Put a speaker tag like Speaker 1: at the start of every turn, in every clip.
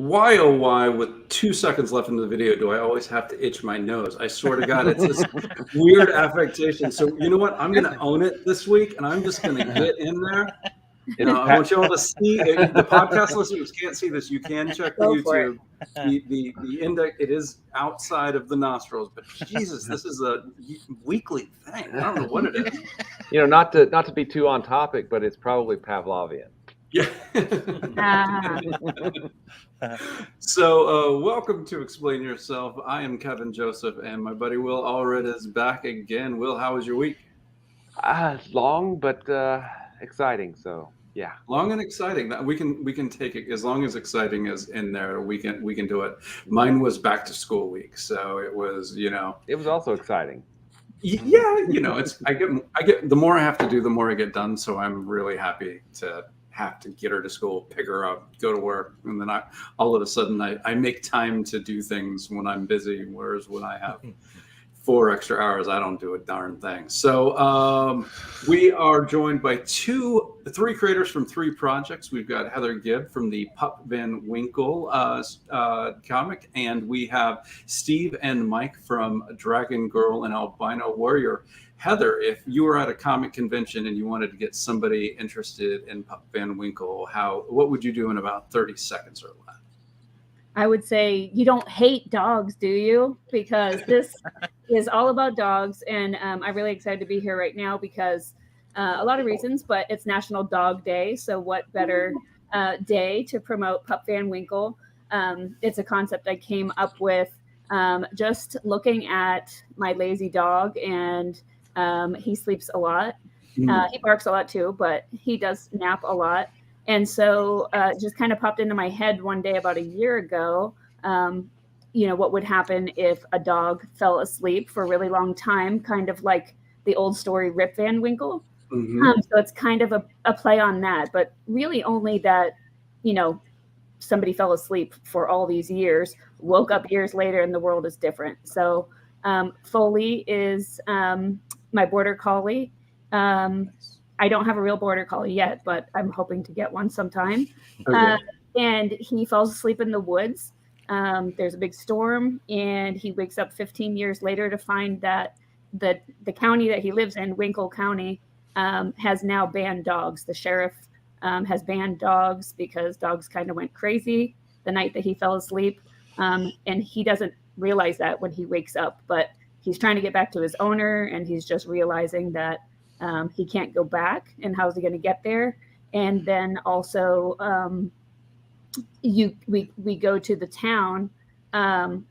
Speaker 1: why, oh why, with 2 seconds left in the video, do I always have to itch my nose? I swear to God, it's this weird affectation. So you know what? I'm going to own it this week, and I'm just going to get in there. I want you all to see it. The podcast listeners can't see this. You can check the YouTube. The index, it is outside of the nostrils, but Jesus, this is a weekly thing. I don't know what it is.
Speaker 2: Not to be too on topic, but it's probably Pavlovian.
Speaker 1: Yeah. So welcome to Explain Yourself. I am Kevin Joseph, and my buddy Will Allred is back again. Will, how was your week?
Speaker 2: Long but exciting. So yeah,
Speaker 1: long and exciting. We can take it as long as exciting is in there. We can do it. Mine was back to school week, so it was
Speaker 2: It was also exciting.
Speaker 1: Yeah, it's I get the more I have to do, the more I get done. So I'm really happy to have to get her to school, pick her up, go to work, and then all of a sudden I make time to do things when I'm busy. Whereas when I have 4 extra hours, I don't do a darn thing. So we are joined by 3 creators from 3 projects. We've got Heather Gibb from the Pup Van Winkle comic, and we have Steve and Mike from Dragon Girl and Albino Warrior. Heather, if you were at a comic convention and you wanted to get somebody interested in Pup Van Winkle, what would you do in about 30 seconds or less?
Speaker 3: I would say you don't hate dogs, do you? Because this is all about dogs, and I'm really excited to be here right now because a lot of reasons, but it's National Dog Day, so what better day to promote Pup Van Winkle? It's a concept I came up with just looking at my lazy dog, and he sleeps a lot. He barks a lot too, but he does nap a lot. And so it just kind of popped into my head one day about a year ago, what would happen if a dog fell asleep for a really long time, kind of like the old story Rip Van Winkle. So it's kind of a play on that, but really only that, somebody fell asleep for all these years, woke up years later, and the world is different. So Foley is my border collie. I don't have a real border collie yet, but I'm hoping to get one sometime. Okay. And he falls asleep in the woods. There's a big storm, and he wakes up 15 years later to find that the county that he lives in, Winkle County, has now banned dogs. The sheriff has banned dogs because dogs kind of went crazy the night that he fell asleep. And he doesn't realize that when he wakes up, but he's trying to get back to his owner, and he's just realizing that he can't go back, and how's he going to get there? And then also we go to the town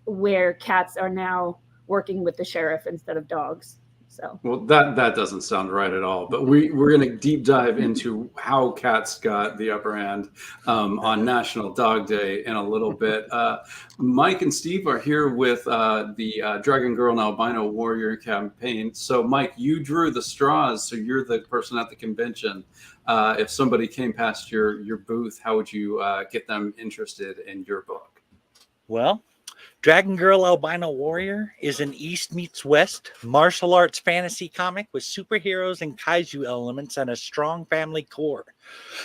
Speaker 3: where cats are now working with the sheriff instead of dogs. So
Speaker 1: well, that doesn't sound right at all. But we're going to deep dive into how cats got the upper hand on National Dog Day in a little bit. Mike and Steve are here with the Dragon Girl and Albino Warrior campaign. So, Mike, you drew the straws, so you're the person at the convention. If somebody came past your booth, how would you get them interested in your book?
Speaker 4: Well, Dragon Girl Albino Warrior is an East meets West martial arts fantasy comic with superheroes and kaiju elements and a strong family core.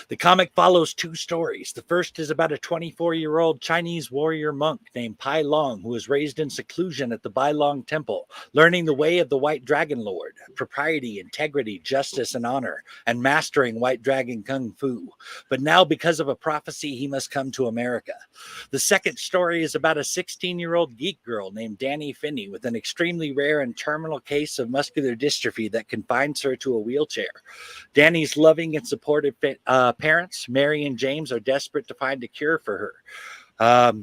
Speaker 4: The comic follows 2 stories. The first is about a 24-year-old Chinese warrior monk named Pai Long, who was raised in seclusion at the Bai Long Temple, learning the way of the White Dragon Lord, propriety, integrity, justice, and honor, and mastering White Dragon Kung Fu. But now, because of a prophecy, he must come to America. The second story is about a 16-year-old geek girl named Danny Finney with an extremely rare and terminal case of muscular dystrophy that confines her to a wheelchair. Danny's loving and supportive parents, Mary and James, are desperate to find a cure for her.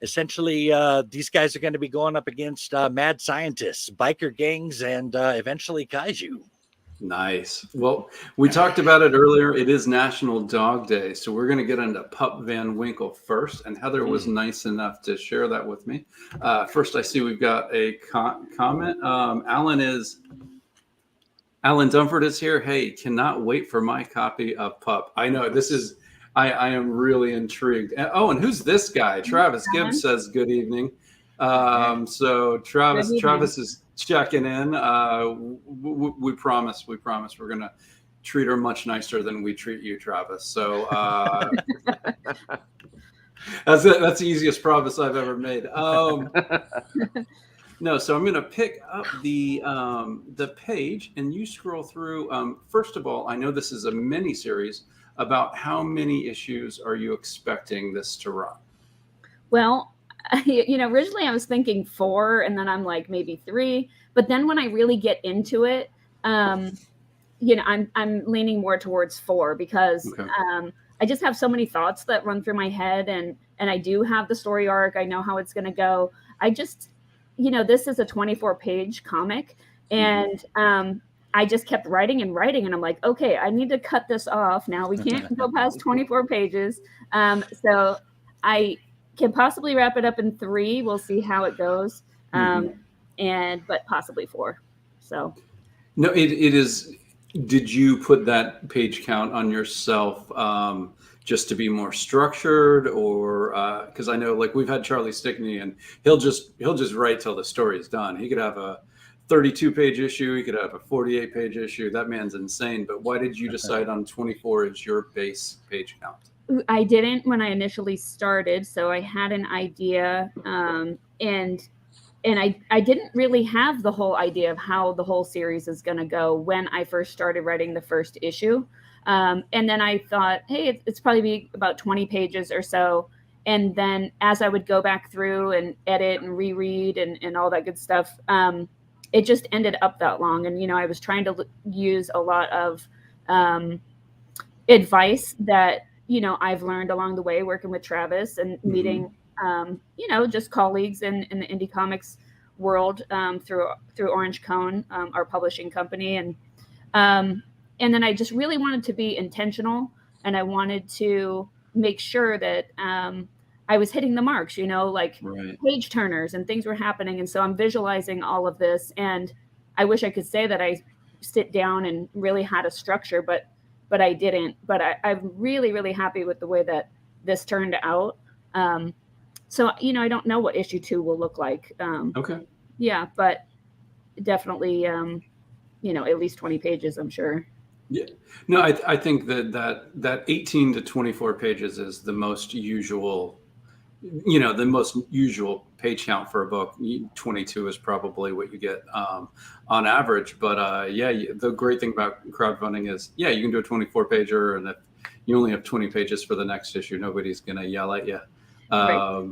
Speaker 4: Essentially, these guys are going to be going up against mad scientists, biker gangs, and eventually kaiju.
Speaker 1: Nice. Well, we talked about it earlier. It is National Dog Day, so we're going to get into Pup Van Winkle first. And Heather was nice enough to share that with me. First, I see we've got a comment. Alan Dunford is here. Hey, cannot wait for my copy of Pup. I know this is. I am really intrigued. And who's this guy? Travis Gibbs says good evening. So Travis is checking in. We promise we're going to treat her much nicer than we treat you, Travis. So That's the easiest promise I've ever made. No, so I'm going to pick up the page, and you scroll through. First of all, I know this is a mini series. About how many issues are you expecting this to run?
Speaker 3: Well, originally I was thinking 4, and then I'm like maybe 3. But then when I really get into it, I'm leaning more towards 4 because
Speaker 1: Okay.
Speaker 3: I just have so many thoughts that run through my head, and I do have the story arc. I know how it's going to go. I just, this is a 24-page comic, and I just kept writing, and I'm like, okay, I need to cut this off now. We can't go past 24 pages. So I can possibly wrap it up in 3. We'll see how it goes. But possibly 4. So.
Speaker 1: No, it is. Did you put that page count on yourself just to be more structured, or because I know like we've had Charlie Stickney, and he'll just write till the story's done. He could have a 32-page issue, he could have a 48-page issue. That man's insane. But why did you decide on 24 as your base page count?
Speaker 3: I didn't when I initially started, so I had an idea, and I didn't really have the whole idea of how the whole series is going to go when I first started writing the first issue. And then I thought, hey, it's probably be about 20 pages or so. And then as I would go back through and edit and reread and all that good stuff, it just ended up that long. And, I was trying to use a lot of advice that, I've learned along the way working with Travis and meeting just colleagues in the indie comics world through Orange Cone, our publishing company. And then I just really wanted to be intentional, and I wanted to make sure that I was hitting the marks, like page turners and things were happening. And so I'm visualizing all of this, and I wish I could say that I sit down and really had a structure, but I didn't. But I'm really, really happy with the way that this turned out. So, I don't know what issue 2 will look like.
Speaker 1: Okay.
Speaker 3: Yeah, but definitely, at least 20 pages, I'm sure.
Speaker 1: Yeah. No, I think that 18 to 24 pages is the most usual, the most usual page count for a book. 22 is probably what you get on average. But the great thing about crowdfunding is, you can do a 24 pager, and if you only have 20 pages for the next issue, nobody's going to yell at you. Right.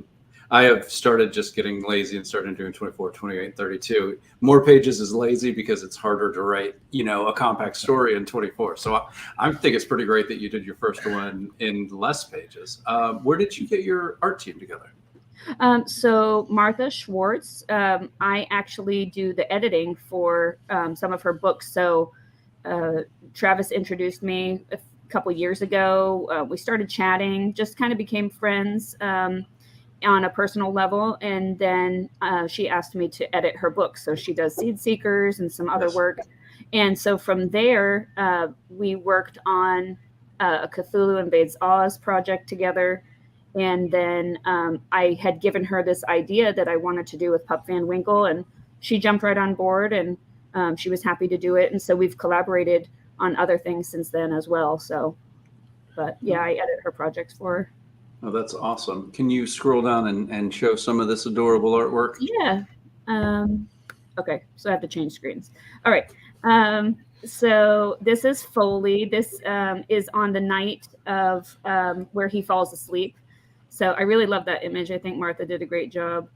Speaker 1: I have started just getting lazy and started doing 24, 28, 32. More pages is lazy because it's harder to write, a compact story in 24. So I think it's pretty great that you did your first one in less pages. Where did you get your art team together?
Speaker 3: So Martha Schwartz, I actually do the editing for some of her books. So Travis introduced me a couple years ago. We started chatting, just kind of became friends on a personal level. And then she asked me to edit her books. So she does Seed Seekers and some other work. And so from there, we worked on a Cthulhu Invades Oz project together. And then I had given her this idea that I wanted to do with Pup Van Winkle, and she jumped right on board, and she was happy to do it. And so we've collaborated on other things since then as well. So, but yeah, I edit her projects for her.
Speaker 1: Oh, that's awesome. Can you scroll down and show some of this adorable artwork?
Speaker 3: Yeah. Okay, so I have to change screens. All right. So this is Foley. This is on the night of where he falls asleep. So I really love that image. I think Martha did a great job.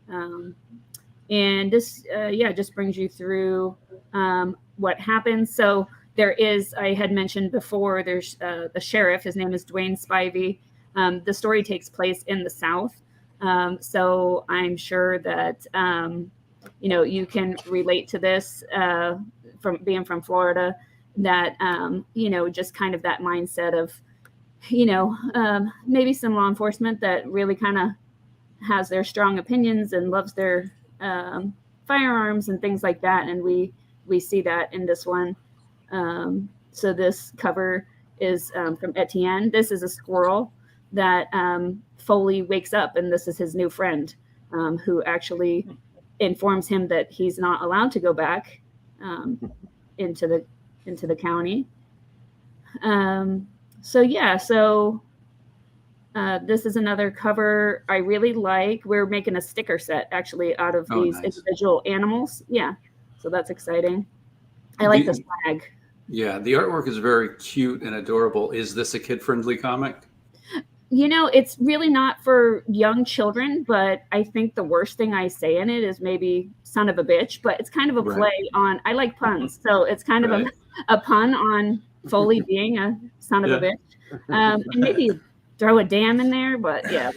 Speaker 3: And this, just brings you through what happens. So there is, I had mentioned before, there's the sheriff. His name is Dwayne Spivey. The story takes place in the South. So I'm sure that, you can relate to this from being from Florida, that, just kind of that mindset of, maybe some law enforcement that really kind of has their strong opinions and loves their firearms and things like that. And we see that in this one. So this cover is from Etienne. This is a squirrel that Foley wakes up, and this is his new friend who actually informs him that he's not allowed to go back into the county. So This is another cover I really like. We're making a sticker set actually out of these
Speaker 1: nice.
Speaker 3: individual animals. Yeah, so that's exciting. I like this flag.
Speaker 1: Yeah, the artwork is very cute and adorable. Is this a kid-friendly comic?
Speaker 3: You know, it's really not for young children, but I think the worst thing I say in it is maybe son of a bitch, but it's kind of a play on, I like puns. So it's kind of a pun on Foley being a son of a bitch. And maybe throw a damn in there, but yeah.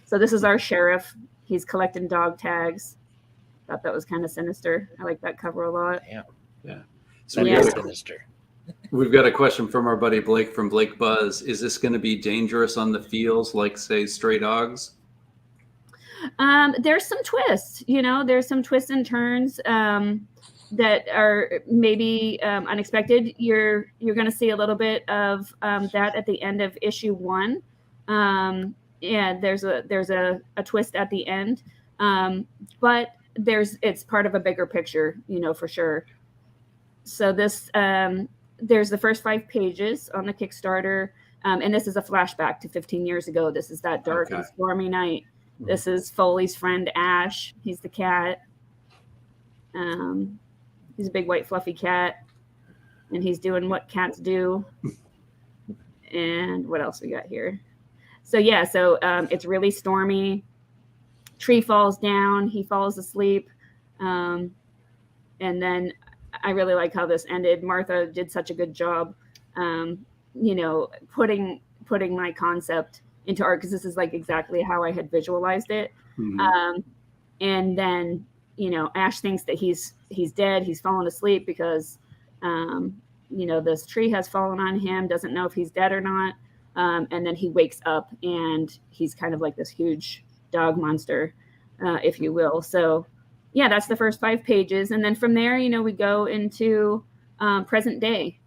Speaker 3: So this is our sheriff. He's collecting dog tags. Thought that was kind of sinister. I like that cover a lot.
Speaker 1: Yeah. So
Speaker 4: Sinister.
Speaker 1: We've got a question from our buddy Blake from Blake Buzz. Is this going to be dangerous on the fields, like say stray dogs?
Speaker 3: There's some twists, there's some twists and turns that are maybe unexpected. You're going to see a little bit of that at the end of issue 1. Yeah, there's a twist at the end, but it's part of a bigger picture, for sure. So this there's the first 5 pages on the Kickstarter, and this is a flashback to 15 years ago. This is that dark and stormy night. This is Foley's friend Ash. He's the cat. He's a big white fluffy cat, and he's doing what cats do. And what else we got here? So yeah, it's really stormy. Tree falls down. He falls asleep, and then I really like how this ended. Martha did such a good job, putting my concept into art, because this is like exactly how I had visualized it. Mm-hmm. And then, Ash thinks that he's dead. He's fallen asleep because, this tree has fallen on him, doesn't know if he's dead or not. And then he wakes up and he's kind of like this huge dog monster, if you will. So yeah, that's the first 5 pages. And then from there, we go into present day.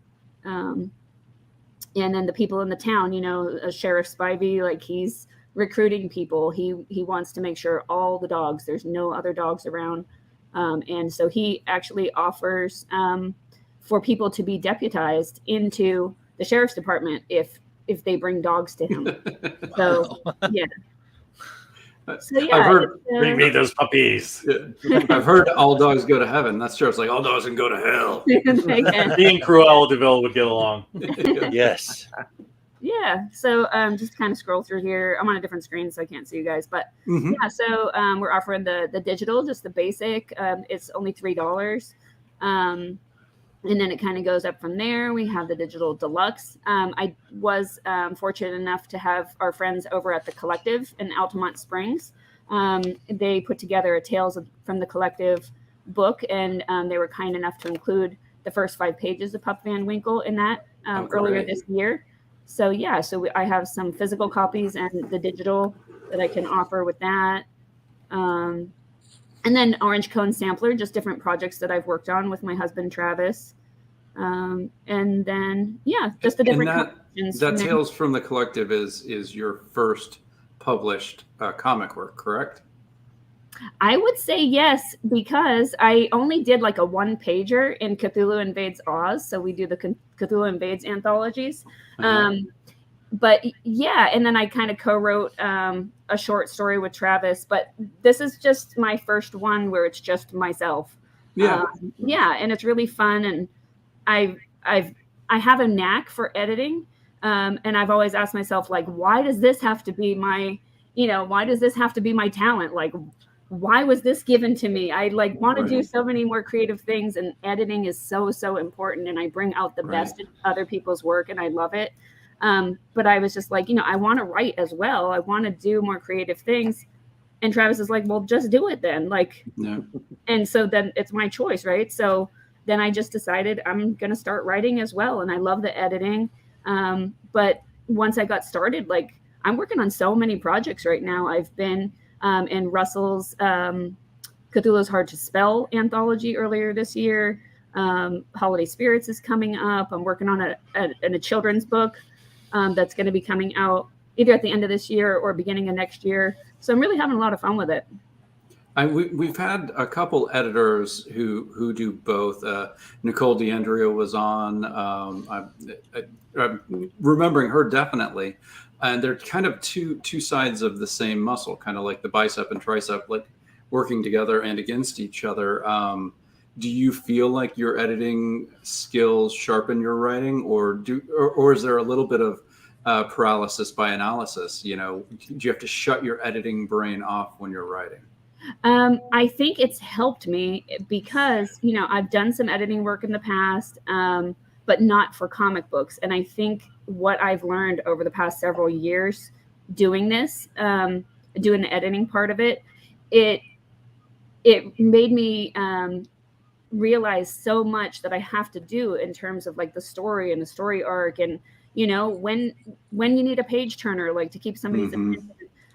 Speaker 3: And then the people in the town, Sheriff Spivey, like he's recruiting people. He wants to make sure all the dogs, there's no other dogs around. And so he actually offers for people to be deputized into the sheriff's department if they bring dogs to him. So, yeah. So, yeah,
Speaker 5: I've heard, bring me those puppies.
Speaker 1: I've heard all dogs go to heaven. That's true. It's like all dogs can go to hell.
Speaker 5: Me and Cruella DeVille would get along.
Speaker 4: Yes.
Speaker 3: Yeah. So just kind of scroll through here. I'm on a different screen, so I can't see you guys. But yeah, so we're offering the digital, just the basic. It's only $3. And then it kind of goes up from there. We have the digital deluxe. I was fortunate enough to have our friends over at the Collective in Altamont Springs. They put together a Tales from the Collective book, and they were kind enough to include the first 5 pages of Pup Van Winkle in that earlier this year. So yeah, I have some physical copies and the digital that I can offer with that. And then Orange Cone Sampler, just different projects that I've worked on with my husband, Travis. And then, yeah, just the different collections.
Speaker 1: That Tales from the Collective is your first published comic work, correct?
Speaker 3: I would say yes, because I only did like a 1-pager in Cthulhu Invades Oz. So we do the Cthulhu Invades anthologies. But yeah, and then I kind of co-wrote a short story with Travis, but this is just my first one where it's just myself. Yeah, and it's really fun, and I have a knack for editing, and I've always asked myself, like, why does this have to be my talent? Like, why was this given to me? I want to do so many more creative things, and editing is so important, and I bring out the best in other people's work, and I love it. But I was just like, I want to write as well. I want to do more creative things. And Travis is like, well, just do it then. And so then it's my choice, right? So then I just decided I'm going to start writing as well. And I love the editing. But once I got started, I'm working on so many projects right now. I've been in Russell's Cthulhu's Hard to Spell anthology earlier this year. Holiday Spirits is coming up. I'm working on a children's book that's going to be coming out either at the end of this year or beginning of next year. So I'm really having a lot of fun with it.
Speaker 1: We've had a couple editors who do both. Nicole D'Andrea was on. I'm remembering her definitely. and they're kind of two sides of the same muscle, kind of like the bicep and tricep, like working together and against each other. Do you feel like your editing skills sharpen your writing, or is there a little bit of paralysis by analysis? You know, do you have to shut your editing brain off when you're writing?
Speaker 3: I think it's helped me because, you know, I've done some editing work in the past, but not for comic books. And I think what I've learned over the past several years doing this, doing the editing part of it, it made me realize so much that I have to do in terms of like the story and the story arc, and you know, when you need a page turner, like to keep somebody's attention.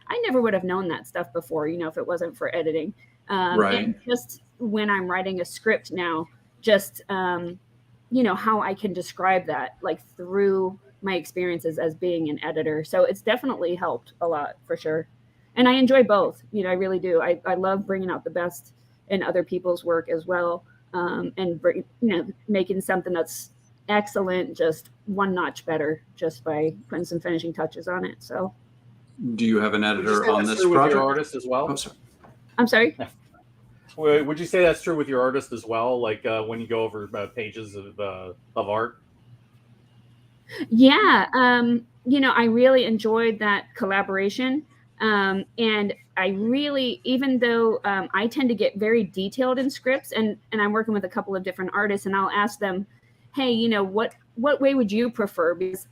Speaker 3: I never would have known that stuff before, you know, if it wasn't for editing.
Speaker 1: Right.
Speaker 3: And just when I'm writing a script now, just you know, how I can describe that like through my experiences as being an editor. So it's definitely helped a lot for sure. And I enjoy both, you know, I really do. I love bringing out the best in other people's work as well. And making something that's excellent, just one notch better, just by putting some finishing touches on it. So,
Speaker 1: do you have an editor on this
Speaker 5: with
Speaker 1: project?
Speaker 5: your artist as well?
Speaker 1: Oh, sorry.
Speaker 3: I'm sorry.
Speaker 5: Would you say that's true with your artist as well? Like when you go over pages of art?
Speaker 3: Yeah. You know, I really enjoyed that collaboration. And I really, even though I tend to get very detailed in scripts, and I'm working with a couple of different artists, and I'll ask them, hey, you know, what way would you prefer? Because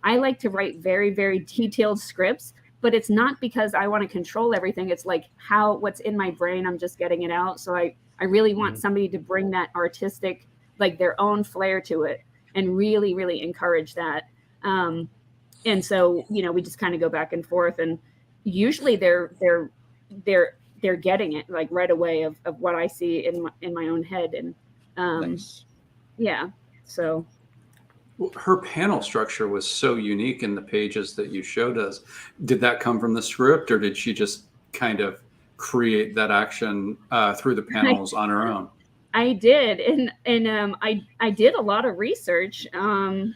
Speaker 3: I like to write very, very detailed scripts, but it's not because I want to control everything. It's like what's in my brain, I'm just getting it out. So I really want somebody to bring that artistic, like their own flair to it, and really, really encourage that. And so, you know, we just kind of go back and forth, and usually they're getting it like right away of what I see in my own head. And
Speaker 4: Nice.
Speaker 3: yeah, so
Speaker 1: Her panel structure was so unique in the pages that you showed us. Did that come from the script, or did she just kind of create that action through the panels on her own?
Speaker 3: I did, and I did a lot of research on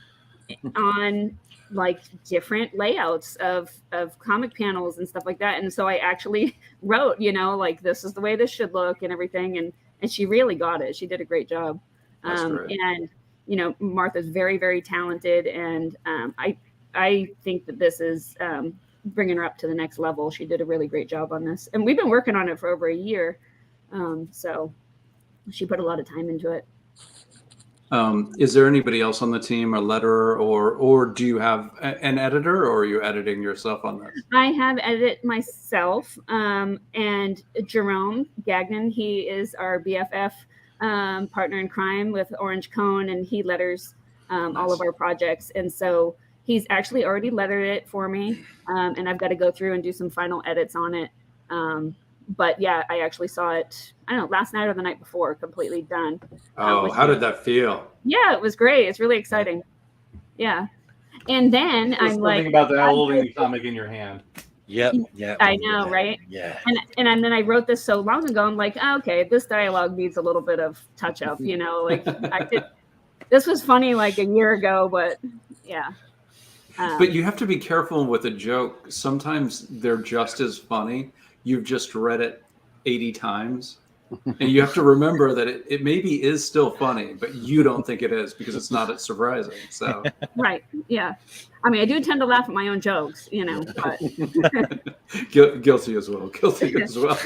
Speaker 3: like different layouts of comic panels and stuff like that. And so I actually wrote, you know, like this is the way this should look and everything. And she really got it. She did a great job.
Speaker 1: That's great.
Speaker 3: And, you know, Martha's very, very talented. And I think that this is bringing her up to the next level. She did a really great job on this. And we've been working on it for over a year. So she put a lot of time into it.
Speaker 1: Is there anybody else on the team, a letterer, or do you have an editor, or are you editing yourself on this?
Speaker 3: I have edited myself, and Jerome Gagnon, he is our BFF partner in crime with Orange Cone, and he letters all of our projects. And so he's actually already lettered it for me, and I've got to go through and do some final edits on it. But yeah, I actually saw it, I don't know, last night or the night before, completely done.
Speaker 1: Oh, how did that feel?
Speaker 3: Yeah, it was great. It's really exciting. Yeah. And then
Speaker 5: There's
Speaker 3: I'm
Speaker 5: something
Speaker 3: like,
Speaker 5: about the holding the comic in your hand.
Speaker 4: Yep. Yeah.
Speaker 3: I know, right?
Speaker 4: Yeah.
Speaker 3: And then I wrote this so long ago. I'm like, oh, okay, this dialogue needs a little bit of touch up, you know, like this was funny like a year ago, but yeah.
Speaker 1: But you have to be careful with a joke. Sometimes they're just as funny. You've just read it 80 times. And you have to remember that it maybe is still funny, but you don't think it is because it's not as surprising. So
Speaker 3: Right. Yeah. I mean, I do tend to laugh at my own jokes, you know, but
Speaker 1: guilty as well. Guilty as well.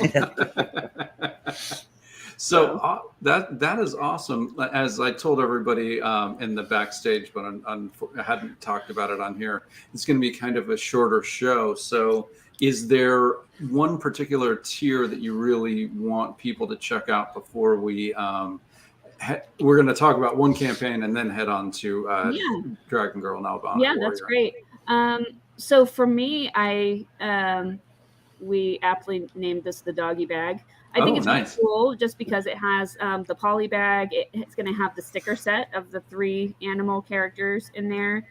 Speaker 1: So that is awesome. As I told everybody in the backstage, but I hadn't talked about it on here, it's going to be kind of a shorter show. So is there one particular tier that you really want people to check out before we're going to talk about one campaign and then head on to Dragon Girl and Albino
Speaker 3: yeah,
Speaker 1: Warrior?
Speaker 3: that's great. So for me, we aptly named this the doggy bag. I think it's
Speaker 1: nice.
Speaker 3: really cool just because it has the poly bag. It's going to have the sticker set of the 3 animal characters in there.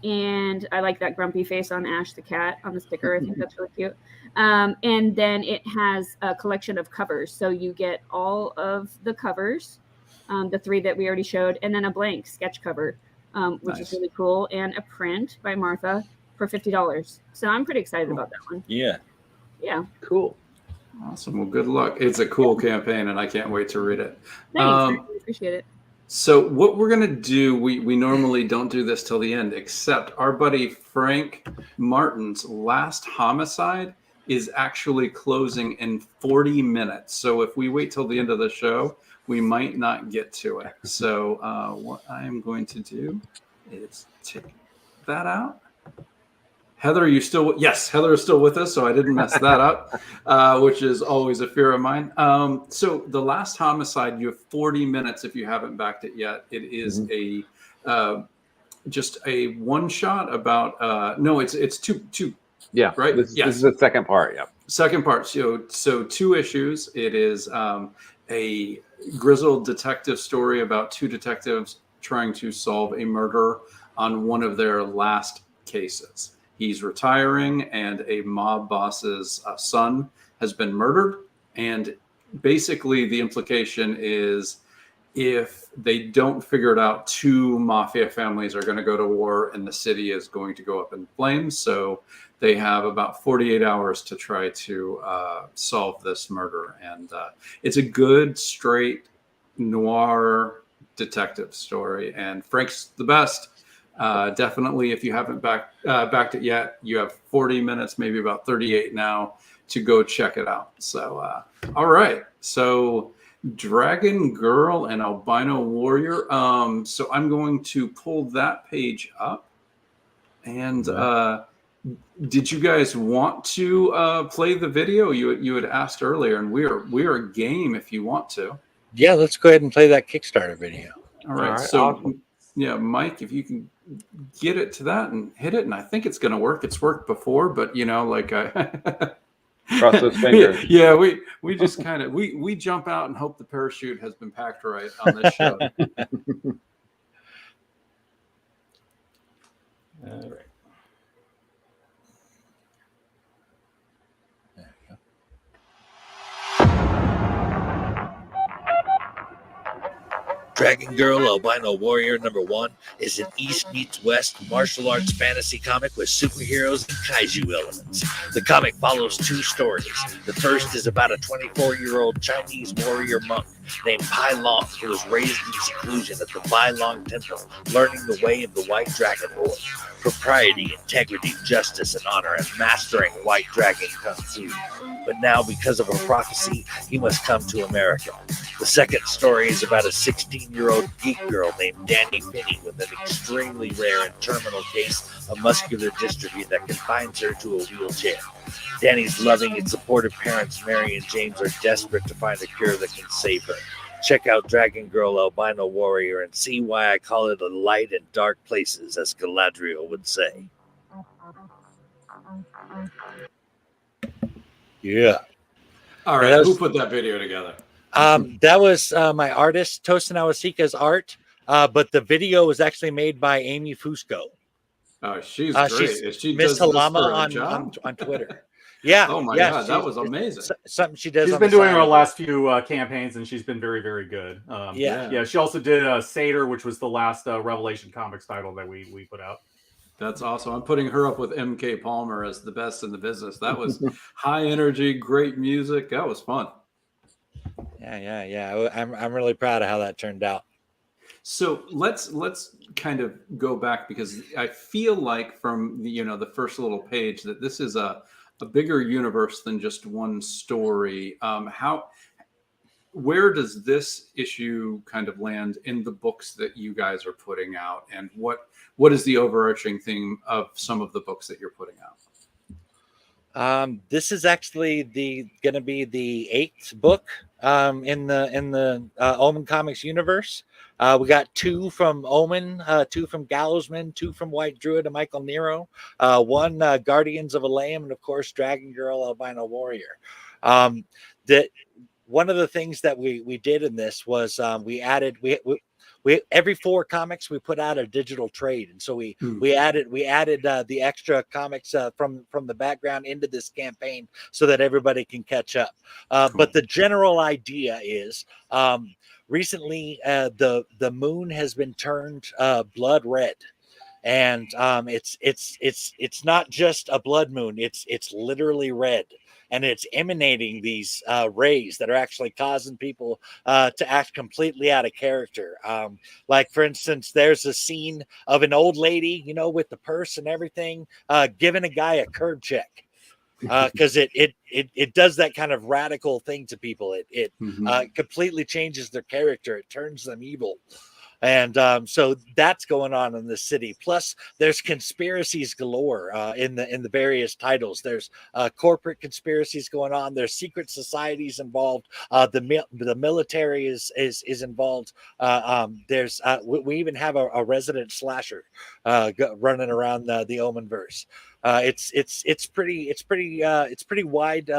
Speaker 3: And I like that grumpy face on Ash the cat on the sticker. I think that's really cute. And then it has a collection of covers. So you get all of the covers, the 3 that we already showed, and then a blank sketch cover. which
Speaker 1: Nice.
Speaker 3: is really cool, and a print by Martha for $50. So I'm pretty excited about that one.
Speaker 4: Yeah.
Speaker 3: Yeah.
Speaker 2: Cool.
Speaker 1: Awesome. Well, good luck. It's a cool campaign, and I can't wait to read it.
Speaker 3: Thanks. I really appreciate it.
Speaker 1: So what we're going to do, we normally don't do this till the end, except our buddy Frank Martin's last homicide is actually closing in 40 minutes. So if we wait till the end of the show, we might not get to it. So what I am going to do is take that out. Heather, are you still? Yes, Heather is still with us, so I didn't mess that up, which is always a fear of mine. So the last homicide, you have 40 minutes if you haven't backed it yet. It is a just a one shot about. No, it's two.
Speaker 2: Yeah.
Speaker 1: Right.
Speaker 2: This
Speaker 1: Yes.
Speaker 2: is the second part. Yeah.
Speaker 1: Second part. So 2 issues. It is a grizzled detective story about 2 detectives trying to solve a murder on one of their last cases. He's retiring, and a mob boss's son has been murdered. And basically, the implication is if they don't figure it out, 2 mafia families are going to go to war, and the city is going to go up in flames. So they have about 48 hours to try to solve this murder. And it's a good, straight noir detective story. And Frank's the best. Definitely, if you haven't backed it yet, you have 40 minutes, maybe about 38 now, to go check it out. So, all right. So, Dragon Girl and Albino Warrior. So I'm going to pull that page up. And did you guys want to play the video? You had asked earlier, and we are game if you want to.
Speaker 4: Yeah, let's go ahead and play that Kickstarter video.
Speaker 1: All right.
Speaker 2: All right,
Speaker 1: So,
Speaker 2: awesome.
Speaker 1: yeah, Mike, if you can get it to that and hit it, and I think it's going to work. It's worked before, but like I
Speaker 2: Cross those fingers.
Speaker 1: Yeah, we just kind of we jump out and hope the parachute has been packed right on this show.
Speaker 5: All right.
Speaker 4: Dragon Girl Albino Warrior #1 is an East meets West martial arts fantasy comic with superheroes and kaiju elements. The comic follows 2 stories. The first is about a 24-year-old Chinese warrior monk named Pai Long, who was raised in seclusion at the Bai Long Temple, learning the way of the White Dragon Lord: propriety, integrity, justice, and honor, and mastering White Dragon Kung Fu. But now, because of a prophecy, he must come to America. The second story is about a 16-year-old geek girl named Danny Finney with an extremely rare and terminal case of muscular dystrophy that confines her to a wheelchair. Danny's loving and supportive parents, Mary and James, are desperate to find a cure that can save her. Check out Dragon Girl Albino Warrior and see why I call it a light in dark places, as Galadriel would say. Yeah.
Speaker 1: All right,
Speaker 4: That was-
Speaker 1: who put that video together?
Speaker 4: That was my artist, Tosin Awasika's art, but the video was actually made by Amy Fusco.
Speaker 1: Oh, she's great.
Speaker 4: She's
Speaker 1: If she
Speaker 4: Miss
Speaker 1: does this
Speaker 4: Halama
Speaker 1: for a job?
Speaker 4: on Twitter. Yeah.
Speaker 1: Oh my
Speaker 4: yeah,
Speaker 1: God, that was amazing.
Speaker 4: Something she does.
Speaker 5: She's
Speaker 4: on
Speaker 5: been
Speaker 4: the
Speaker 5: doing
Speaker 4: side
Speaker 5: her
Speaker 4: of it.
Speaker 5: last few campaigns, and she's been very, very good.
Speaker 4: Yeah.
Speaker 5: She also did Seder, which was the last Revelation Comics title that we put out.
Speaker 1: That's awesome. I'm putting her up with MK Palmer as the best in the business. That was high energy, great music. That was fun.
Speaker 4: Yeah. I'm really proud of how that turned out.
Speaker 1: So let's kind of go back, because I feel like from the first little page that this is a bigger universe than just one story. Where does this issue kind of land in the books that you guys are putting out, and what is the overarching theme of some of the books that you're putting out?
Speaker 4: This is actually going to be the 8th book in the Omen Comics universe. We got 2 from Omen, 2 from Gallowsman, 2 from White Druid and Michael Nero, 1 Guardians of Elaim, and of course Dragon Girl Albino Warrior. One of the things that we did in this was we added we every 4 comics we put out a digital trade, and so we added the extra comics from the background into this campaign so that everybody can catch up.
Speaker 1: Cool.
Speaker 4: But the general idea is recently the moon has been turned blood red. And it's not just a blood moon, it's literally red, and it's emanating these rays that are actually causing people to act completely out of character. Like, for instance, there's a scene of an old lady, with the purse and everything, giving a guy a curb check, because it does that kind of radical thing to people. It completely changes their character. It turns them evil. And so that's going on in the city. Plus, there's conspiracies galore in the various titles. There's corporate conspiracies going on. There's secret societies involved. The military is involved. There's we even have a resident slasher running around the Omenverse. It's pretty wide,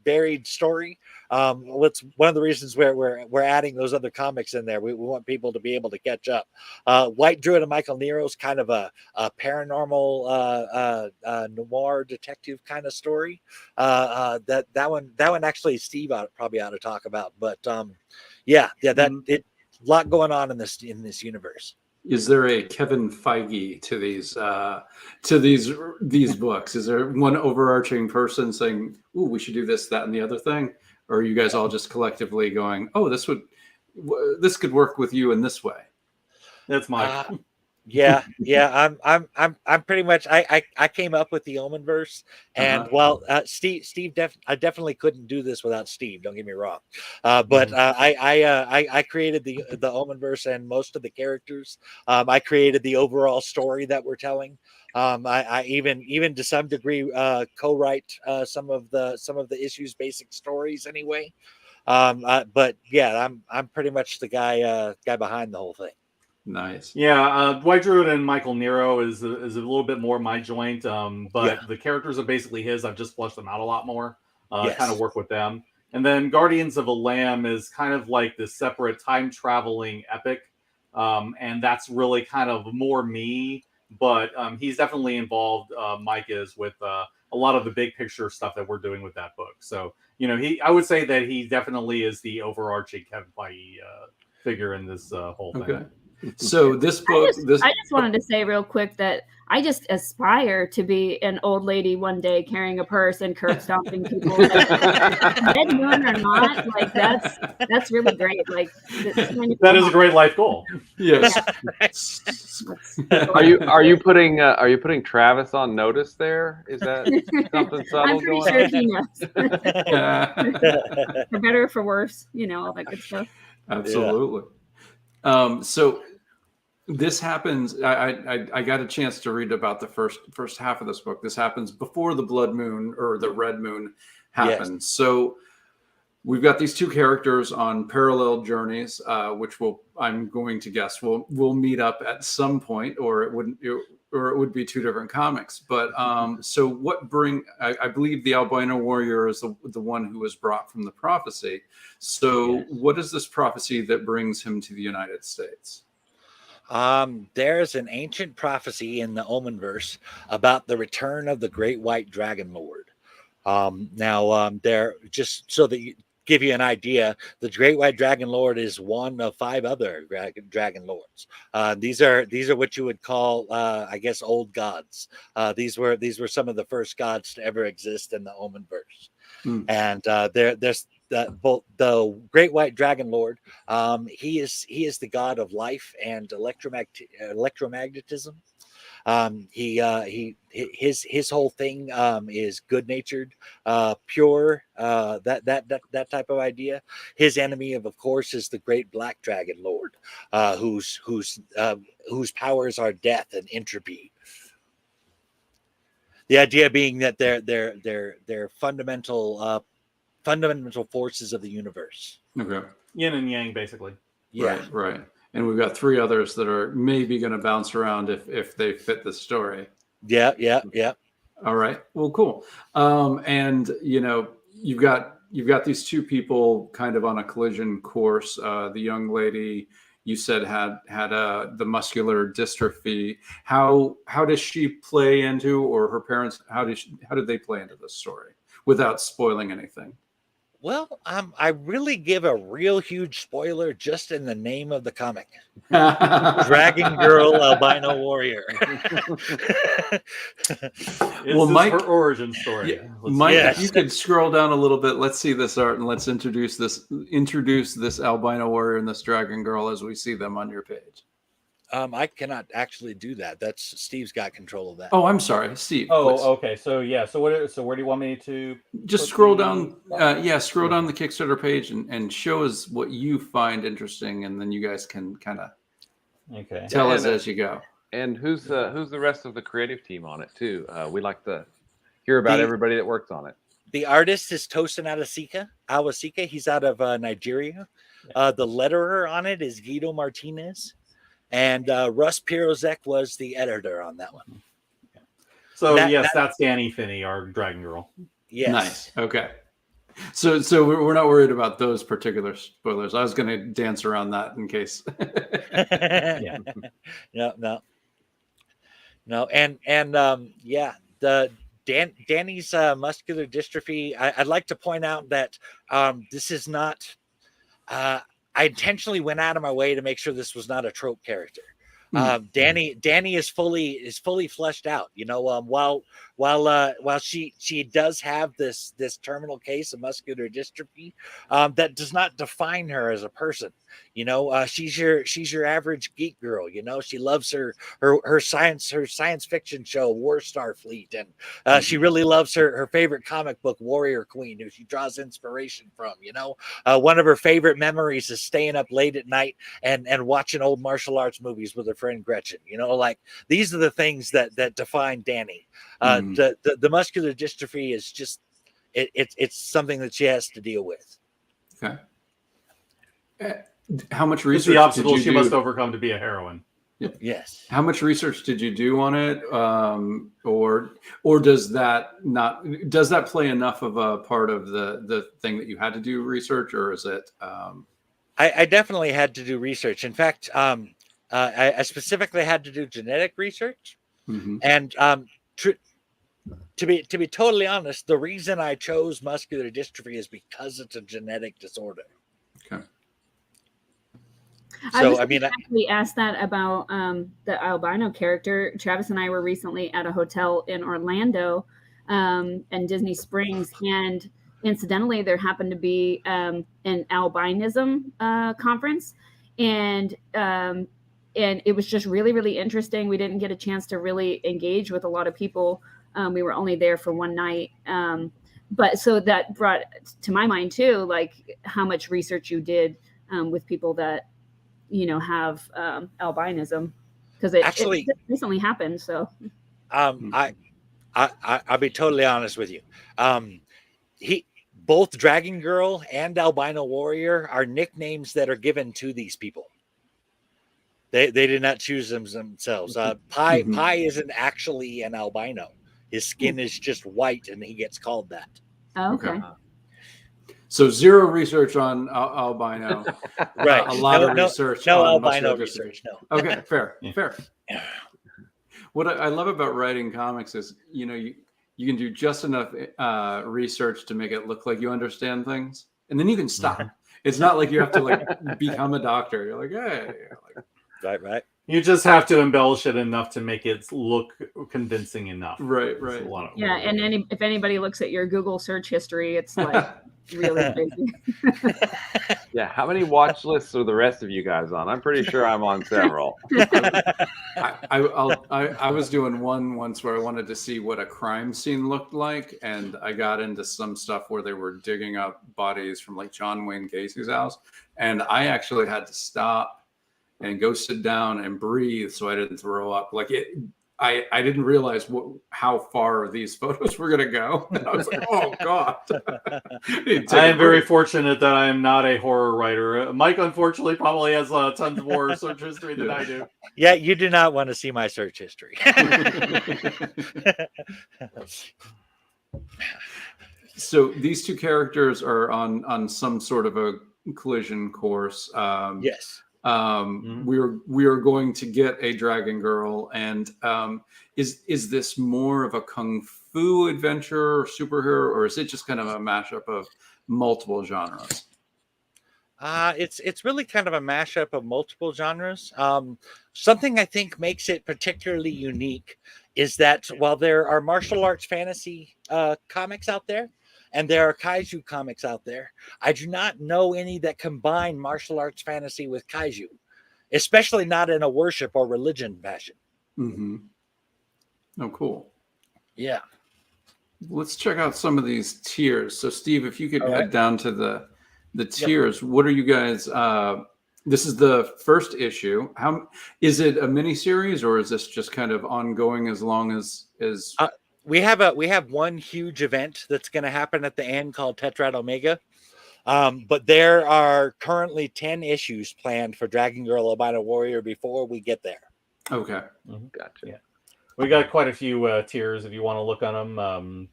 Speaker 4: varied story. What's one of the reasons we're adding those other comics in there. We want people to be able to catch up. White Druid and Michael Nero's kind of a paranormal noir detective kind of story. That one actually Steve probably ought to talk about. But a lot going on in this universe.
Speaker 1: Is there a Kevin Feige to these books? Is there one overarching person saying, "Ooh, we should do this, that, and the other thing"? Or are you guys all just collectively going, "Oh, this could work with you in this way"?
Speaker 5: That's Mike.
Speaker 4: Yeah. I'm pretty much. I came up with the Omenverse, and Steve, I definitely couldn't do this without Steve. Don't get me wrong, but I created the Omenverse and most of the characters. I created the overall story that we're telling. I even to some degree co-write some of the issues' basic stories anyway. But yeah, I'm pretty much the guy behind the whole thing.
Speaker 1: Nice.
Speaker 5: Yeah, White Druid and Michael Nero is a little bit more my joint, but the characters are basically his. I've just fleshed them out a lot more, kind of work with them. And then Guardians of a Lamb is kind of like this separate time-traveling epic, and that's really kind of more me, but he's definitely involved, Mike is, with a lot of the big picture stuff that we're doing with that book. So, I would say that he definitely is the overarching Kevin Feige figure in this whole thing.
Speaker 1: Okay. So this book,
Speaker 3: I just wanted to say real quick that I just aspire to be an old lady one day carrying a purse and curb stomping people. Dead moon or not, like that's really great. Like
Speaker 5: that is a great life goal.
Speaker 1: Yes.
Speaker 2: Are you putting Travis on notice there? Is that something subtle?
Speaker 3: I'm pretty sure he knows. For better or for worse, all that good stuff.
Speaker 1: Absolutely. So this happens. I got a chance to read about the first half of this book. This happens before the blood moon or the red moon happens. Yes. So we've got these two characters on parallel journeys, which I'm going to guess will meet up at some point, or it would be two different comics. But so I believe the Albino warrior is the one who was brought from the prophecy. So what is this prophecy that brings him to the United States?
Speaker 4: There's an ancient prophecy in the Omenverse about the return of the Great White Dragon Lord. There, just so that you give you an idea, the Great White Dragon Lord is one of 5 other dragon lords. These are what you would call, I guess, old gods. These were some of the first gods to ever exist in the Omenverse. And there's the Great White Dragon Lord. He is the god of life and electromagnetism. His whole thing is good natured, pure, that type of idea. His enemy of course is the Great Black Dragon Lord, whose powers are death and entropy. The idea being that they're fundamental forces of the universe.
Speaker 1: Okay.
Speaker 5: Yin and yang, basically.
Speaker 4: Yeah.
Speaker 1: Right. And we've got 3 others that are maybe going to bounce around if they fit the story.
Speaker 4: Yeah.
Speaker 1: All right. Well, cool. And you've got these 2 people kind of on a collision course. The young lady you said had the muscular dystrophy. How does she play into, or her parents? How did they play into this story without spoiling anything?
Speaker 4: Well, I really give a real huge spoiler just in the name of the comic.
Speaker 1: Well,
Speaker 4: Dragon Girl Albino Warrior.
Speaker 5: This is
Speaker 1: Mike,
Speaker 5: her origin story.
Speaker 1: yeah, Mike,
Speaker 4: Yes.
Speaker 1: if you could scroll down a little bit, let's see this art and let's introduce this albino warrior and this dragon girl as we see them on your page.
Speaker 4: I cannot actually do that. That's Steve's got control of that.
Speaker 1: Oh, I'm sorry, Steve. please.
Speaker 5: Oh, okay. So yeah. So where do you want me to?
Speaker 1: Just
Speaker 5: put
Speaker 1: scroll
Speaker 5: the-
Speaker 1: down. Scroll down the Kickstarter page and show us what you find interesting, and then you guys can kind of
Speaker 5: Okay.
Speaker 1: tell us
Speaker 2: and-
Speaker 1: as you go.
Speaker 2: And who's the rest of the creative team on it too? We like to hear about
Speaker 4: The-
Speaker 2: everybody that works on it.
Speaker 4: The artist is Tosin Awasika. He's out of Nigeria. The letterer on it is Guido Martinez. And Russ Pirozek was the editor on that one.
Speaker 5: So
Speaker 4: That-
Speaker 5: yes, that's Danny Finney, our Dragon Girl.
Speaker 4: Yes.
Speaker 1: Nice. Okay. So we're not worried about those particular spoilers. I was going to dance around that in case.
Speaker 4: Yeah. No. And the Danny's muscular dystrophy. I'd like to point out that this is not. I intentionally went out of my way to make sure this was not a trope character. Danny is fully fleshed out. While she does have this terminal case of muscular dystrophy, that does not define her as a person. She's your average geek girl. She loves her science fiction show War Starfleet, and she really loves her favorite comic book Warrior Queen, who she draws inspiration from. One of her favorite memories is staying up late at night and watching old martial arts movies with her friend Gretchen. These are the things that define Danny. The muscular dystrophy is just it's something that she has to deal with.
Speaker 1: Okay. How much
Speaker 5: It's
Speaker 1: research
Speaker 5: the obstacle
Speaker 1: did
Speaker 5: she
Speaker 1: you
Speaker 5: must
Speaker 1: do?
Speaker 5: overcome to be a heroine.
Speaker 4: Yes.
Speaker 1: How much research did you do on it, or does that play enough of a part of the thing that you had to do research, or is it?
Speaker 4: I definitely had to do research. In fact, I specifically had to do genetic research, and to be totally honest, the reason I chose muscular dystrophy is because it's a genetic disorder.
Speaker 1: Okay.
Speaker 4: So
Speaker 3: I actually asked that about the albino character. Travis and I were recently at a hotel in Orlando and Disney Springs, and incidentally, there happened to be an albinism conference, and it was just really, really interesting. We didn't get a chance to really engage with a lot of people. We were only there for one night, but so that brought to my mind too, like how much research you did with people that have albinism, because it just recently happened. So
Speaker 4: I'll be totally honest with you. Both Dragon Girl and Albino Warrior are nicknames that are given to these people. They did not choose them themselves. Pi isn't actually an albino. His skin is just white, and he gets called that.
Speaker 3: okay.
Speaker 1: So zero research on albino,
Speaker 4: Right?
Speaker 1: A lot of research.
Speaker 4: No
Speaker 1: on
Speaker 4: albino
Speaker 1: muscular dystrophy.
Speaker 4: research. No.
Speaker 1: Okay, fair. What I love about writing comics is, you can do just enough research to make it look like you understand things, and then you can stop. It's not like you have to become a doctor. You're like, hey.
Speaker 4: Right.
Speaker 5: You just have to embellish it enough to make it look convincing enough.
Speaker 1: Right.
Speaker 5: It's a lot of
Speaker 3: Yeah,
Speaker 5: work.
Speaker 3: and if anybody looks at your Google search history, it's like really crazy.
Speaker 2: Yeah, how many watch lists are the rest of you guys on? I'm pretty sure I'm on several.
Speaker 1: I was doing one once where I wanted to see what a crime scene looked like, and I got into some stuff where they were digging up bodies from like John Wayne Gacy's house, and I actually had to stop and go sit down and breathe so I didn't throw up. I didn't realize how far these photos were going to go. And I was like, oh God.
Speaker 5: I am very fortunate that I am not a horror writer. Mike, unfortunately, probably has tons more search history than I do.
Speaker 4: Yeah, you do not want to see my search history.
Speaker 1: So these two characters are on some sort of a collision course.
Speaker 4: Yes.
Speaker 1: We are going to get a Dragon Girl, and is this more of a kung fu adventure or superhero, or is it just kind of a mashup of multiple genres?
Speaker 4: It's really kind of a mashup of multiple genres. Something I think makes it particularly unique is that while there are martial arts fantasy comics out there, and there are kaiju comics out there, I do not know any that combine martial arts fantasy with kaiju, especially not in a worship or religion fashion.
Speaker 1: Mm-hmm. Oh, cool.
Speaker 4: Yeah.
Speaker 1: Let's check out some of these tiers. So, Steve, if you could
Speaker 4: All
Speaker 1: head
Speaker 4: right.
Speaker 1: down to the tiers, what are you guys? This is the first issue. How is it a mini series, or is this just kind of ongoing as long as?
Speaker 4: We have one huge event that's going to happen at the end called Tetrad Omega. But there are currently 10 issues planned for Dragon Girl Albino Warrior before we get there.
Speaker 1: Okay.
Speaker 2: Gotcha.
Speaker 5: Yeah. We got quite a few tiers if you want to look on them.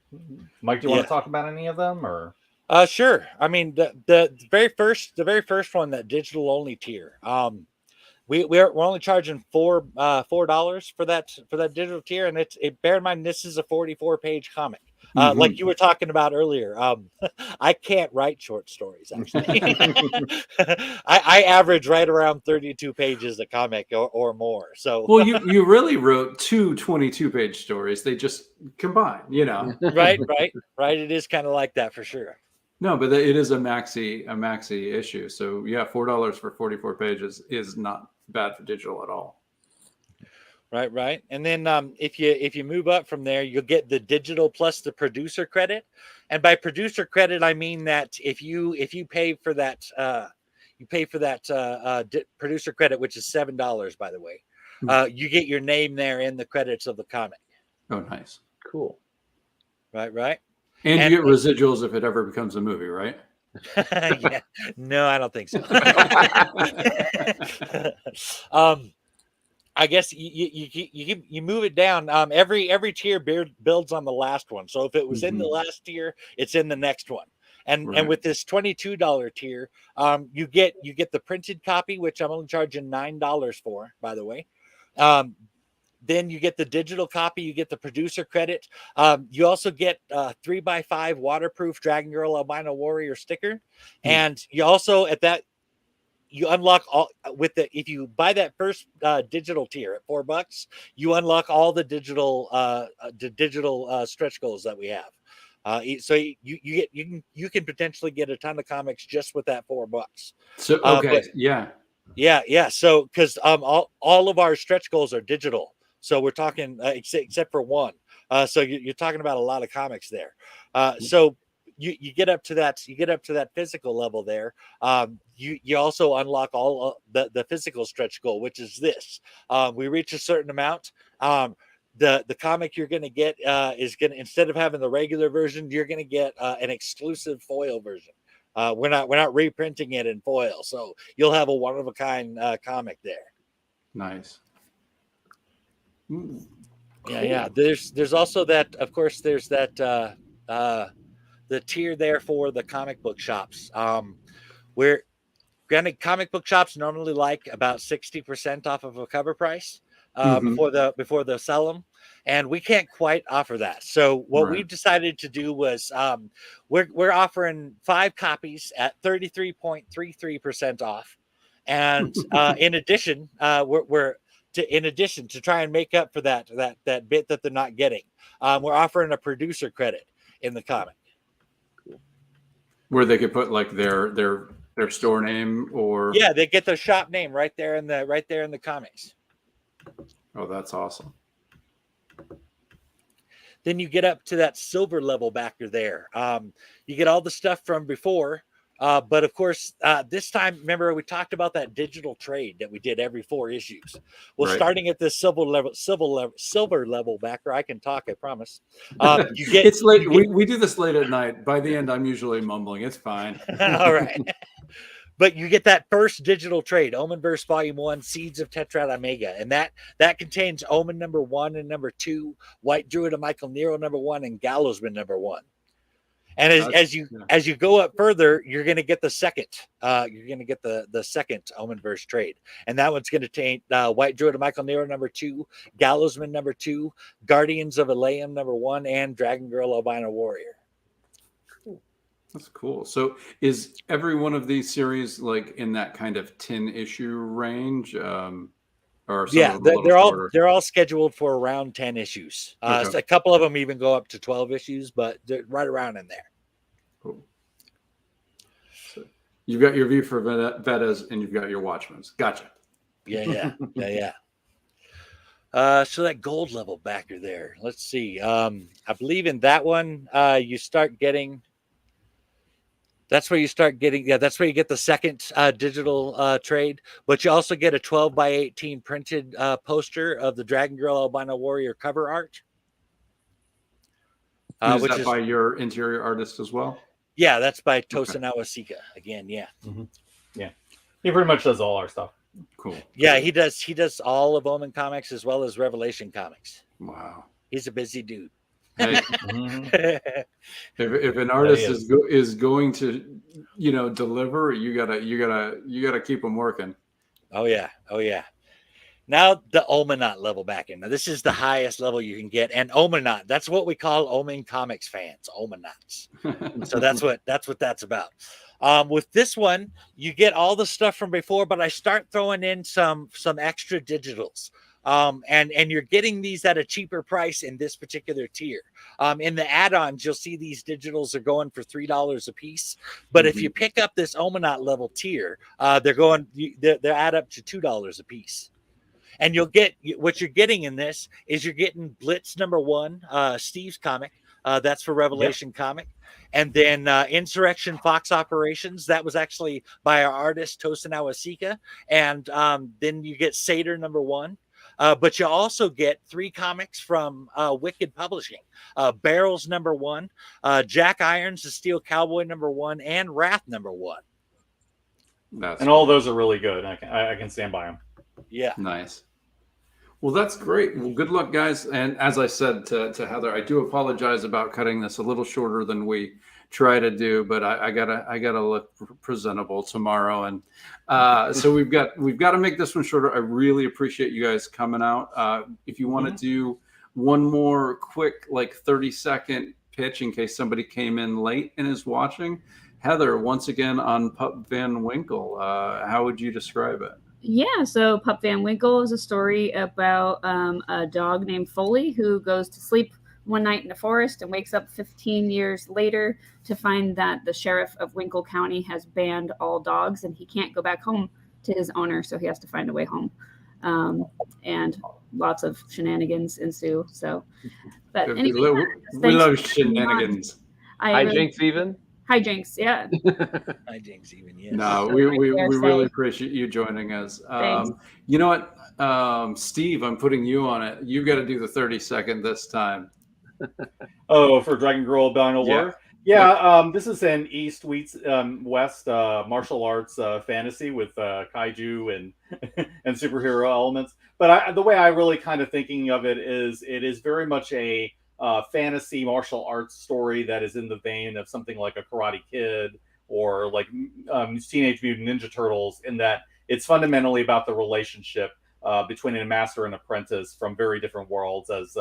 Speaker 5: Mike, do you want to talk about any of them, or?
Speaker 4: Sure. I mean, the very first one, that digital only tier. We're only charging $4 for that digital tier, and bear in mind this is a 44-page comic. Like you were talking about earlier, I can't write short stories. Actually, I average right around 32 pages a comic or more. So,
Speaker 1: well, you really wrote two 22-page stories. They just combine,
Speaker 4: right. It is kind of like that for sure.
Speaker 1: No, but it is a maxi issue. So yeah, $4 for 44 pages is not bad for digital at all.
Speaker 4: Right. And then if you move up from there, you'll get the digital plus the producer credit. And by producer credit, I mean that if you pay for that producer credit, which is $7, by the way, you get your name there in the credits of the comic.
Speaker 1: Oh, nice.
Speaker 2: Cool.
Speaker 4: Right.
Speaker 1: And you get residuals if it ever becomes a movie, right?
Speaker 4: Yeah. No, I don't think so. I guess you move it down. Every tier builds on the last one. So if it was in the last tier, it's in the next one. And with this $22 tier, you get the printed copy, which I'm only charging $9 for, by the way. Then you get the digital copy, you get the producer credit. You also get 3x5 waterproof Dragon Girl Albino Warrior sticker. And you also you unlock all if you buy that first digital tier at $4, you unlock all the digital stretch goals that we have. So you can potentially get a ton of comics just with that $4.
Speaker 1: So okay,
Speaker 4: yeah. So because all of our stretch goals are digital. So we're talking except for one. So you're talking about a lot of comics there. So you get up to that physical level there. You also unlock all the physical stretch goal, which is this. We reach a certain amount. The comic you're going to get is going to, instead of having the regular version, you're going to get an exclusive foil version. We're not reprinting it in foil, so you'll have a one of a kind comic there.
Speaker 1: Nice. Cool.
Speaker 4: Yeah. There's also that. Of course, there's that the tier there for the comic book shops. Where granted, comic book shops normally like about 60% off of a cover price before they'll sell them, and we can't quite offer that. So what we've decided to do was we're offering 5 copies at 33.33% off, and in addition, in addition to try and make up for that bit that they're not getting, we're offering a producer credit in the comic,
Speaker 1: where they could put like their store name, or
Speaker 4: they get their shop name right there in the comics.
Speaker 1: Oh, that's awesome.
Speaker 4: Then you get up to that silver level back there. You get all the stuff from before. But of course, this time, remember we talked about that digital trade that we did every 4 issues. Well, starting at this silver level backer, I can talk, I promise. You get
Speaker 1: it's late. We do this late at night. By the end, I'm usually mumbling. It's fine.
Speaker 4: All right. But you get that first digital trade, Omenverse Volume 1, Seeds of Tetrad Omega. And that contains Omen number 1 and number 2, White Druid of Michael Nero number 1, and Gallowsman number 1. And
Speaker 1: Yeah.
Speaker 4: as you go up further, you're going to get the second. You're going to get the second Omenverse trade, and that one's going to take White Druid of Michael Nero #2, Gallowsman #2, Guardians of Elaim #1, and Dragon Girl Albino Warrior.
Speaker 1: That's cool. So is every one of these series like in that kind of 10 issue range? Or some
Speaker 4: Yeah,
Speaker 1: of them a little
Speaker 4: they're
Speaker 1: shorter?
Speaker 4: they're all scheduled for around 10 issues.
Speaker 1: Okay.
Speaker 4: So a couple of them even go up to 12 issues, but they're right around in there.
Speaker 1: Cool. So you've got your V for Vedas and you've got your Watchmen's. Gotcha.
Speaker 4: Yeah. So that gold level backer there. Let's see. I believe in that one, you start getting. That's where you start getting. Yeah, that's where you get the second digital trade. But you also get a 12x18 printed poster of the Dragon Girl Albino Warrior cover art.
Speaker 1: Is that by your interior artist as well?
Speaker 4: Yeah, that's by Tosa Nawasika again. Yeah.
Speaker 5: Mm-hmm. Yeah, he pretty much does all our stuff.
Speaker 1: Cool.
Speaker 4: Yeah, he does all of Omen Comics as well as Revelation Comics.
Speaker 1: Wow.
Speaker 4: He's a busy dude.
Speaker 1: Hey, if an artist is going to, deliver, you gotta keep them working.
Speaker 4: Oh yeah. Now the Omenaut level back in. Now this is the highest level you can get, and Omenaut. That's what we call Omen Comics fans, Omenauts. So that's what that's about. With this one, you get all the stuff from before, but I start throwing in some extra digitals. And you're getting these at a cheaper price in this particular tier. In the add-ons, you'll see these digitals are going for $3 a piece. But if you pick up this Omenaut level tier, they're add up to $2 a piece. And you'll get what you're getting in this is you're getting Blitz #1, Steve's comic. That's for Revelation Comic. And then Insurrection Fox Operations. That was actually by our artist Tosa Nawasika. And then you get Seder #1. But you also get 3 comics from Wicked Publishing. Barrels #1, Jack Irons, the Steel Cowboy #1, and Wrath #1.
Speaker 5: And all those are really good. I can stand by them.
Speaker 4: Yeah.
Speaker 1: Nice. Well, that's great. Well, good luck, guys. And as I said to Heather, I do apologize about cutting this a little shorter than we try to do, but I gotta look presentable tomorrow, and so we've got to make this one shorter. I really appreciate you guys coming out. If you want to do one more quick, like 30-second pitch in case somebody came in late and is watching, Heather, once again on Pup Van Winkle, how would you describe it?
Speaker 3: Yeah, so Pup Van Winkle is a story about a dog named Foley who goes to sleep one night in the forest and wakes up 15 years later to find that the sheriff of Winkle County has banned all dogs and he can't go back home to his owner, so he has to find a way home. And lots of shenanigans ensue. So, but anyway,
Speaker 1: we love shenanigans.
Speaker 2: Hijinks even?
Speaker 3: Hijinks, yeah.
Speaker 4: Hijinks even, yes.
Speaker 1: No, we really appreciate you joining us. You know what, Steve, I'm putting you on it. You got to do the 30-second this time.
Speaker 5: Oh, for Dragon Girl Albino Warrior? Yeah, this is an East West martial arts fantasy with kaiju and superhero elements. But the way I really kind of thinking of it is very much a fantasy martial arts story that is in the vein of something like a Karate Kid or like Teenage Mutant Ninja Turtles, in that it's fundamentally about the relationship between a master and apprentice from very different worlds, as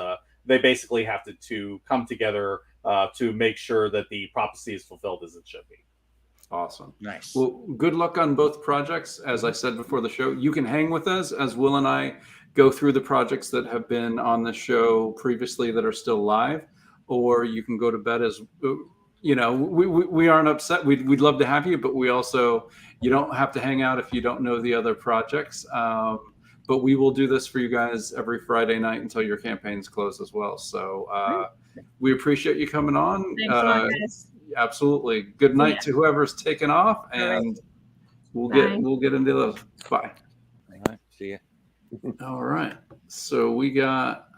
Speaker 5: they basically have to come together to make sure that the prophecy is fulfilled as it should be.
Speaker 1: Awesome.
Speaker 4: Nice.
Speaker 1: Well, good luck on both projects. As I said before the show, you can hang with us as Will and I go through the projects that have been on the show previously that are still live, or you can go to bed. As we aren't upset. We'd love to have you, but we also, you don't have to hang out if you don't know the other projects. But we will do this for you guys every Friday night until your campaign's closed as well. So we appreciate you coming on.
Speaker 3: Thanks a lot, guys.
Speaker 1: Absolutely. Good night to whoever's taken off, and we'll get into those. Bye.
Speaker 4: All right. See ya.
Speaker 1: All right. So we got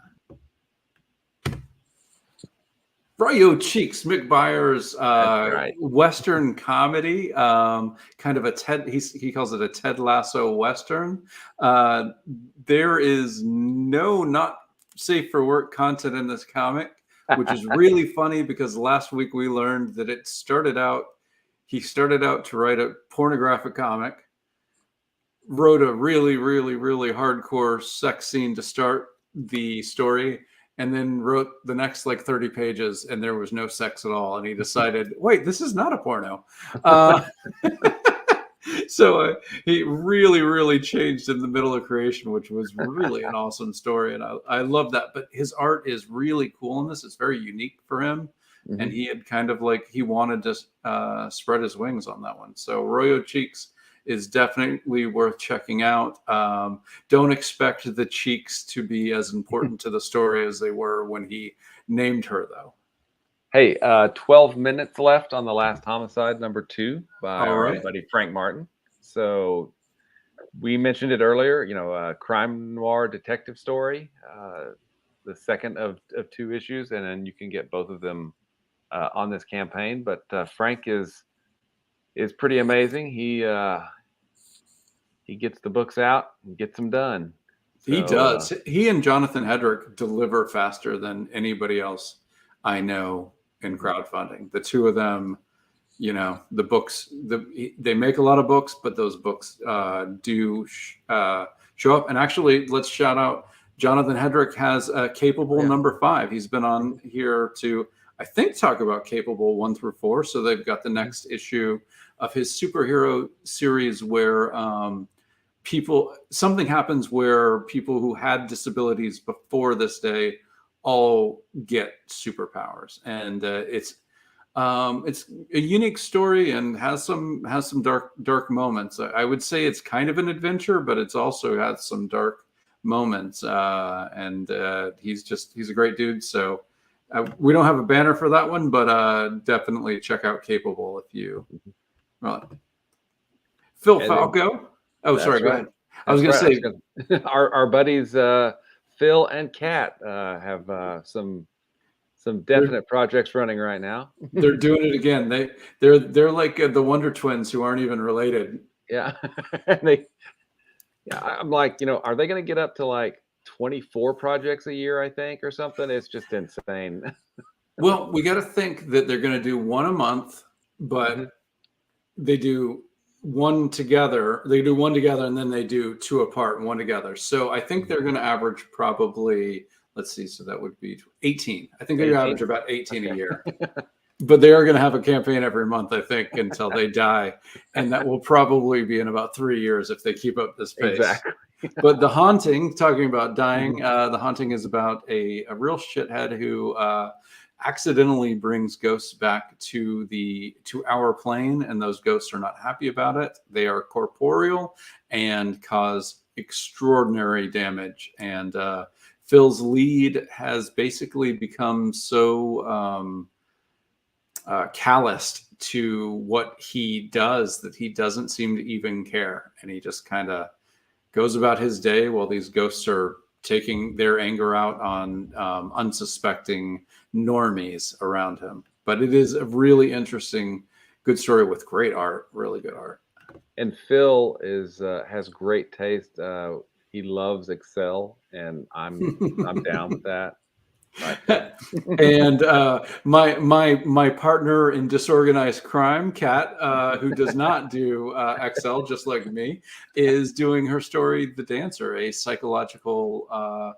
Speaker 1: Frio Cheeks, Mick Byers, Western comedy, kind of a Ted. He calls it a Ted Lasso Western. There is no not safe for work content in this comic, which is really funny because last week we learned that he started out to write a pornographic comic, wrote a really, really, really hardcore sex scene to start the story, and then wrote the next like 30 pages and there was no sex at all. And he decided, wait, this is not a porno. So he really, really changed in the middle of creation, which was really an awesome story. And I love that. But his art is really cool in this. It's very unique for him. Mm-hmm. And he had kind of like, he wanted to spread his wings on that one. So Royo Cheeks is definitely worth checking out. Don't expect the cheeks to be as important to the story as they were when he named her, though.
Speaker 2: Hey, 12 minutes left on The Last Homicide, #2 by our buddy Frank Martin. So we mentioned it earlier, you know, a crime noir detective story, the second of 2 issues, and then you can get both of them on this campaign. But Frank is pretty amazing. He gets the books out and gets them done. So,
Speaker 1: he does. He and Jonathan Hedrick deliver faster than anybody else I know in crowdfunding. The two of them, you know, the books, they make a lot of books, but those books do show up. And actually, let's shout out Jonathan Hedrick has a Capable #5. He's been on here to, I think, talk about Capable 1 through 4. So they've got the next issue of his superhero series where something happens where people who had disabilities before this day all get superpowers, and it's a unique story and has some dark moments. I would say it's kind of an adventure, but it's also has some dark moments. And he's a great dude. So we don't have a banner for that one, but definitely check out Capable if you. Phil Falco. Oh, sorry. Go ahead. I was going to say
Speaker 2: our buddies Phil and Kat have some definite projects running right now.
Speaker 1: They're doing it again. They're like the Wonder Twins who aren't even related.
Speaker 2: Yeah. I'm like, you know, are they going to get up to like 24 projects a year, I think, or something? It's just insane.
Speaker 1: Well, we got to think that they're going to do one a month, but they do one together. They do one together and then they do 2 apart and 1 together. So I think they're going to average probably, let's see, so that would be 18. I think they average about 18 a year. But they are going to have a campaign every month, I think, until they die. And that will probably be in about 3 years if they keep up this pace.
Speaker 2: Exactly.
Speaker 1: But The Haunting, talking about dying, The Haunting is about a real shithead who accidentally brings ghosts back to our plane, and those ghosts are not happy about it. They are corporeal and cause extraordinary damage. And Phil's lead has basically become so calloused to what he does that he doesn't seem to even care, and he just kind of goes about his day while these ghosts are taking their anger out on unsuspecting normies around him. But it is a really interesting, good story with great art, really good art.
Speaker 2: And Phil has great taste. He loves Excel, and I'm down with that.
Speaker 1: And my partner in disorganized crime, Kat, who does not do Excel just like me, is doing her story, The Dancer, a psychological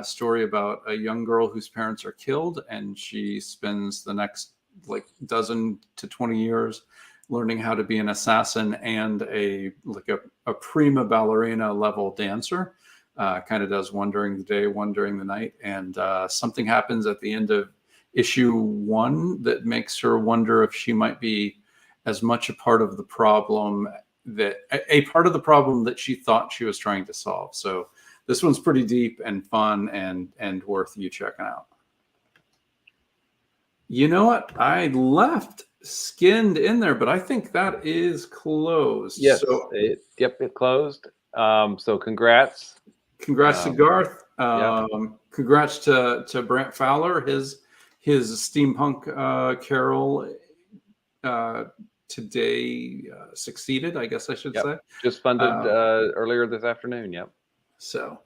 Speaker 1: story about a young girl whose parents are killed, and she spends the next like 12 to 20 years learning how to be an assassin and a prima ballerina level dancer. Kind of does one during the day, one during the night, and something happens at the end of issue 1 that makes her wonder if she might be as much a part of the problem that she thought she was trying to solve. So this one's pretty deep and fun and worth you checking out. You know what? I left Skinned in there, but I think that is closed.
Speaker 2: Yes,
Speaker 1: so,
Speaker 2: it closed. So congrats.
Speaker 1: Congrats to Garth.
Speaker 2: Yeah.
Speaker 1: Congrats to Brant Fowler. His steampunk carol today succeeded, I guess I should say.
Speaker 2: Just funded earlier this afternoon. Yep.
Speaker 1: So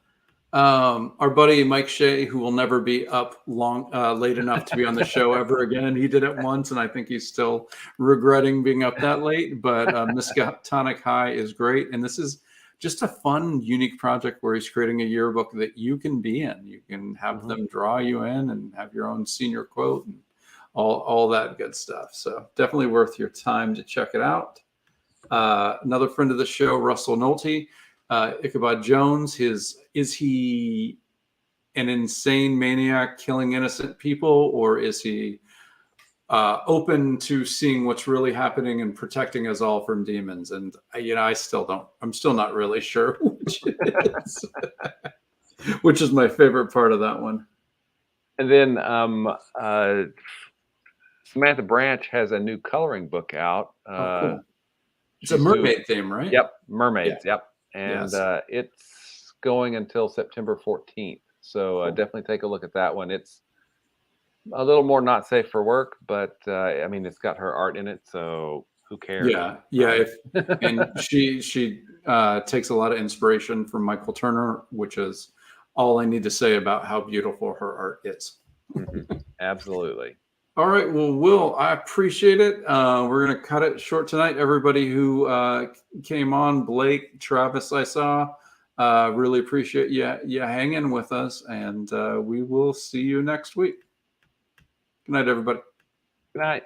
Speaker 1: Our buddy Mike Shea, who will never be up late enough to be on the show ever again. He did it once, and I think he's still regretting being up that late. But Miskatonic High is great, and this is just a fun, unique project where he's creating a yearbook that you can be in. You can have them draw you in and have your own senior quote and all that good stuff. So definitely worth your time to check it out. Another friend of the show, Russell Nolte, Ichabod Jones. Is he an insane maniac killing innocent people, or is he open to seeing what's really happening and protecting us all from demons? And I'm still not really sure which it is. Which is my favorite part of that one.
Speaker 2: And then Samantha Branch has a new coloring book out.
Speaker 1: Cool. It's a mermaid theme, right?
Speaker 2: Yep, mermaids.
Speaker 1: Yeah.
Speaker 2: Yep, and it's going until September 14th. So
Speaker 1: Cool.
Speaker 2: Definitely take a look at that one. It's a little more not safe for work, but I mean, it's got her art in it, so who cares?
Speaker 1: Yeah. And she takes a lot of inspiration from Michael Turner, which is all I need to say about how beautiful her art is.
Speaker 2: Absolutely.
Speaker 1: All right. Well, Will, I appreciate it. We're going to cut it short tonight. Everybody who came on, Blake, Travis, I saw, really appreciate you hanging with us, and we will see you next week. Good night, everybody.
Speaker 2: Good night.